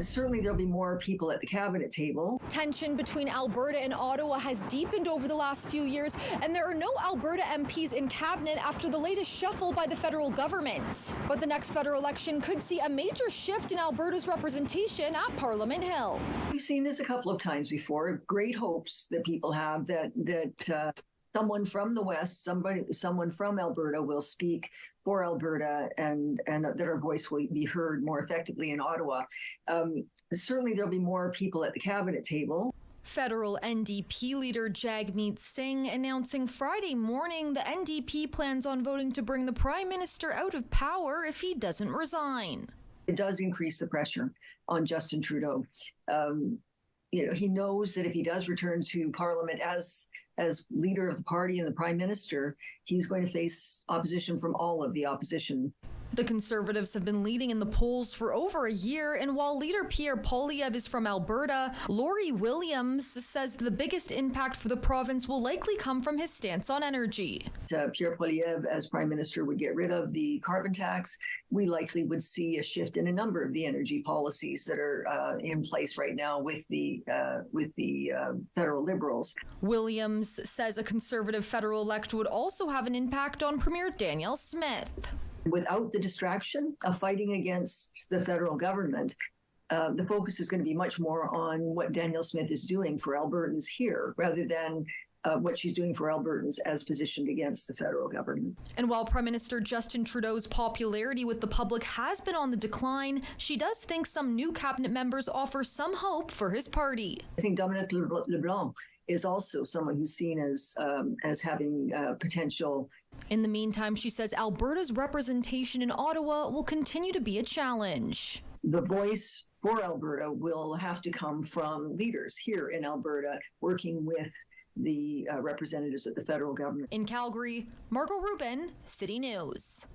Certainly there'll be more people at the cabinet table. Tension between Alberta and Ottawa has deepened over the last few years, and there are no Alberta MPs in cabinet after the latest shuffle by the federal government. But the next federal election could see a major shift in Alberta's representation at Parliament Hill. We've seen this a couple of times before. Great hopes that people have that someone from the West, someone from Alberta will speak for Alberta and that our voice will be heard more effectively in Ottawa. Certainly there'll be more people at the cabinet table. Federal NDP leader Jagmeet Singh announcing Friday morning the NDP plans on voting to bring the Prime Minister out of power if he doesn't resign. It does increase the pressure on Justin Trudeau. He knows that if he does return to Parliament as leader of the party and the Prime Minister, he's going to face opposition from all of the opposition. The Conservatives have been leading in the polls for over a year, and while leader Pierre Poilievre is from Alberta, Lori Williams says the biggest impact for the province will likely come from his stance on energy. Pierre Poilievre, as Prime Minister, would get rid of the carbon tax. We likely would see a shift in a number of the energy policies that are in place right now with the federal Liberals. Williams says a Conservative federal elect would also have an impact on Premier Danielle Smith. Without the distraction of fighting against the federal government, the focus is going to be much more on what Danielle Smith is doing for Albertans here, rather than what she's doing for Albertans as positioned against the federal government. And while Prime Minister Justin Trudeau's popularity with the public has been on the decline, she does think some new cabinet members offer some hope for his party. I think Dominic LeBlanc is also someone who's seen as having potential. In the meantime, she says Alberta's representation in Ottawa will continue to be a challenge. The voice for Alberta will have to come from leaders here in Alberta working with the representatives at the federal government. In Calgary, Margot Rubin, City News.